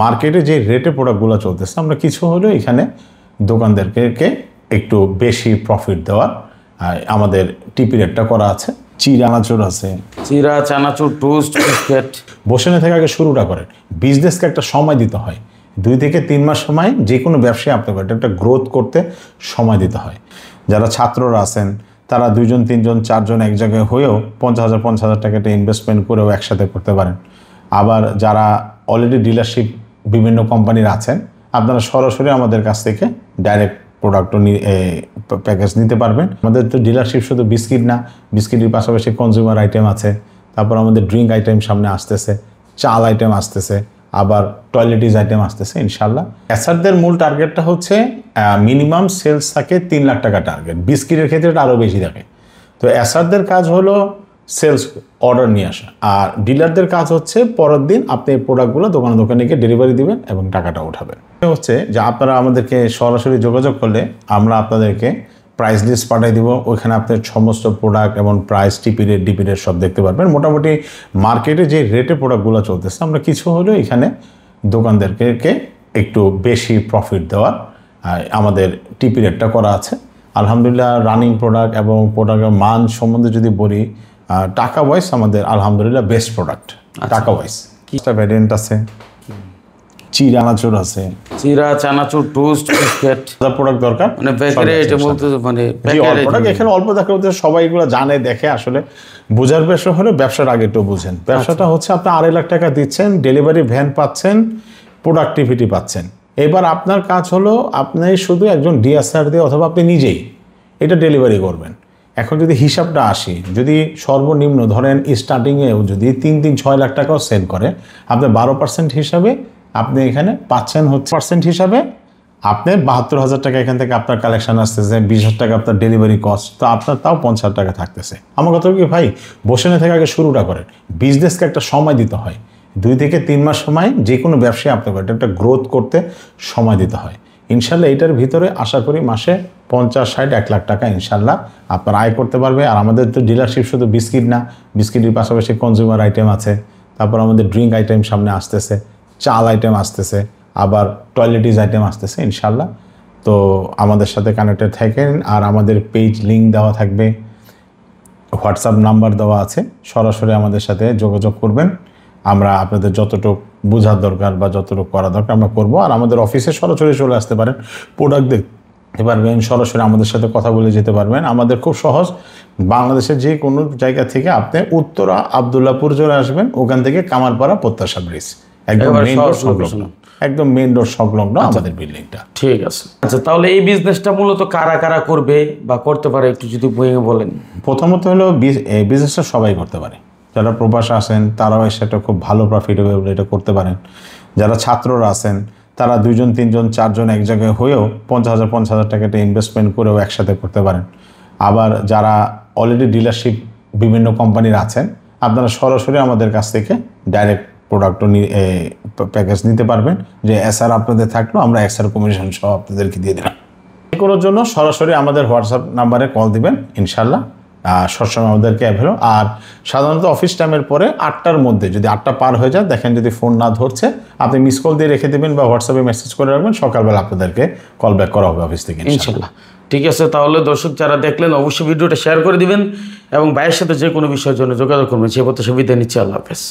মার্কেটে যে রেটে প্রোডাক্টগুলো চলতেছে আমরা কিছু হলেও এখানে দোকানদারকে একটু বেশি প্রফিট দেওয়ার আমাদের টিপি রেটটা করা আছে। চিড়া চানাচুর আছে, চিড়া চানাচুর টোস্ট বিস্কিট। বসে না থেকে আগে শুরুটা করেন। বিজনেসকে একটা সময় দিতে হয়, 2 থেকে 3 মাস সময় যে কোনো ব্যবসায় আপনাকে একটা গ্রোথ করতে সময় দিতে হয়। যারা ছাত্ররা আছেন তারা 2 জন 3 জন 4 জন এক জায়গায় হয়েও 50,000 টাকাটা ইনভেস্টমেন্ট করেও একসাথে করতে পারেন। আবার যারা অলরেডি ডিলারশিপ বিভিন্ন কোম্পানির আছেন আপনারা সরাসরি আমাদের কাছ থেকে ডাইরেক্ট প্রোডাক্ট প্যাকেজ নিতে পারবেন। আমাদের তো ডিলারশিপ শুধু বিস্কিট না, বিস্কিটের পাশাপাশি কনজিউমার আইটেম আছে, তারপর আমাদের ড্রিঙ্ক আইটেম সামনে আসতেছে, চাল আইটেম আসতেছে, আবার টয়লেটিস আইটেম আসতেছে ইনশাল্লাহ। এসারদের মূল টার্গেটটা হচ্ছে মিনিমাম সেলস থাকে 3 লাখ টাকা টার্গেট। বিস্কিটের ক্ষেত্রে এটা আরও বেশি থাকে। তো এসারদের কাজ হলো সেলস অর্ডার নিয়ে আসা, আর ডিলারদের কাজ হচ্ছে পরের দিন আপনি এই প্রোডাক্টগুলো দোকানে গিয়ে ডেলিভারি দিবেন এবং টাকাটা উঠাবেন। হচ্ছে যে আপনারা আমাদেরকে সরাসরি যোগাযোগ করলে আমরা আপনাদেরকে প্রাইস লিস্ট পাঠিয়ে দিব, ওইখানে আপনার সমস্ত প্রোডাক্ট এবং প্রাইস টিপি রেট সব দেখতে পারবেন। মোটামুটি মার্কেটে যে রেটে প্রোডাক্টগুলো চলতেছে আমরা কিছু হলেও এখানে দোকানদারকে একটু বেশি প্রফিট দেওয়ার আমাদের টিপি রেটটা করা আছে। আলহামদুলিল্লাহ রানিং প্রোডাক্ট এবং প্রোডাক্টের মান সম্বন্ধে যদি বলি, টাকা ওয়াইজ আমাদের আলহামদুলিল্লাহ বেস্ট প্রোডাক্ট। টাকা ওয়াইজ কিটা ভ্যারিয়েন্ট আছে, চিড়া চানাচুর আছে, চিড়া চানাচুর টোস্ট বিস্কিট প্রোডাক্ট দরকার মানে বেকারি আইটেম বলতে মানে প্রোডাক্ট এখানে অল্প দেখা হতে সবাই এগুলো জানে দেখে। আসলে বোঝার বিষয় হলে ব্যবসার আগে একটু বুঝেন। ব্যবসাটা হচ্ছে আপনি 2.5 লাখ টাকা দিচ্ছেন, ডেলিভারি ভ্যান পাচ্ছেন, প্রোডাক্টিভিটি পাচ্ছেন। এবার আপনার কাজ হলো আপনি শুধু একজন ডিএসআর দিয়ে অথবা আপনি নিজেই এটা ডেলিভারি করবেন। এখন যদি হিসাবটা আসি, যদি সর্বনিম্ন ধরেন স্টার্টিংয়েও যদি 3-6 লাখ টাকাও সেল করে, আপনি 12% হিসাবে আপনি এখানে পাচ্ছেন হচ্ছে পার্সেন্ট হিসাবে আপনার 72,000 টাকা এখান থেকে আপনার কালেকশন আসতেছে, 20,000 টাকা আপনার ডেলিভারি কস্ট, তো আপনার তাও 50,000 টাকা থাকতেছে। আমার কথা কি ভাই, বসে না থেকে আগে শুরুটা করেন। বিজনেসকে একটা সময় দিতে হয়, 2 থেকে 3 মাস সময় যে কোনো ব্যবসায় আপনাকে একটা গ্রোথ করতে সময় দিতে হয়। ইনশাল্লাহ এইটার ভিতরে আশা করি মাসে 50, 60, 1 লাখ টাকা ইনশাল্লাহ আপনার আয় করতে পারবে। আর আমাদের তো ডিলারশিপ শুধু বিস্কিট না, বিস্কিটের পাশাপাশি কনজিউমার আইটেম আছে, তারপর আমাদের ড্রিঙ্ক আইটেম সামনে আসতেছে, চাল আইটেম আসতেছে, আবার টয়লেটিস আইটেম আসতেছে ইনশাল্লাহ। তো আমাদের সাথে কানেক্টেড থাকেন। আর আমাদের পেজ লিঙ্ক দেওয়া থাকবে, হোয়াটসঅ্যাপ নাম্বার দেওয়া আছে, সরাসরি আমাদের সাথে যোগাযোগ করবেন। আমরা আপনাদের যতটুকু বোঝার দরকার বা যতটুকু করা দরকার আমরা করবো। আর আমাদের অফিসে সরাসরি চলে আসতে পারেন, প্রোডাক্ট দেখতে পারবেন, সরাসরি আমাদের সাথে কথা বলে যেতে পারবেন। আমাদের খুব সহজ, বাংলাদেশের যে কোনো জায়গা থেকে আপনি উত্তরা আবদুল্লাপুর চলে আসবেন, ওখান থেকে কামারপাড়া প্রত্যাশা ব্রিজ একদম মেইন রোড সংলগ্ন আমাদের বিল্ডিংটা। ঠিক আছে। আচ্ছা, তাহলে এই বিজনেসটা মূলত কারা কারা করবে বা করতে পারে একটু যদি বলেন। প্রথমত হলো এই বিজনেসটা সবাই করতে পারে। যারা প্রবাসে আসেন তারাও সেটা খুব ভালো প্রফিটেবল এটা করতে পারেন। যারা ছাত্ররা আছেন তারা 2 জন 3 জন 4 জন এক জায়গায় হয়েও 50,000 টাকাটা ইনভেস্টমেন্ট করেও একসাথে করতে পারেন। আবার যারা অলরেডি ডিলারশিপ বিভিন্ন কোম্পানির আছেন আপনারা সরাসরি আমাদের কাছ থেকে ডাইরেক্ট প্রোডাক্ট প্যাকেজ নিতে পারবেন। যে এসআর আপনাদের থাকলো, আমরা এসআর কমিশন সহ আপনাদেরকে দিয়ে দিলাম। এগুলোর জন্য সরাসরি আমাদের হোয়াটসঅ্যাপ নাম্বারে কল দিবেন ইনশাল্লাহ, সবসময় আমাদেরকে অ্যাভেলেবল। আর সাধারণত অফিস টাইমের পরে 8টার মধ্যে, যদি 8টা পার হয়ে যায় দেখেন যদি ফোন না ধরছে, আপনি মিস কল দিয়ে রেখে দেবেন বা হোয়াটসঅ্যাপে মেসেজ করে রাখবেন, সকালবেলা আপনাদেরকে কল ব্যাক করা হবে অফিস থেকে ইনশাল্লাহ। ঠিক আছে, তাহলে দর্শক যারা দেখলেন অবশ্যই ভিডিওটা শেয়ার করে দিবেন এবং ভাইয়ের সাথে যে কোনো বিষয়ের জন্য যোগাযোগ করবেন। সে প্রত্যাশা বিদায় নিচ্ছি। আল্লাহ হাফেজ।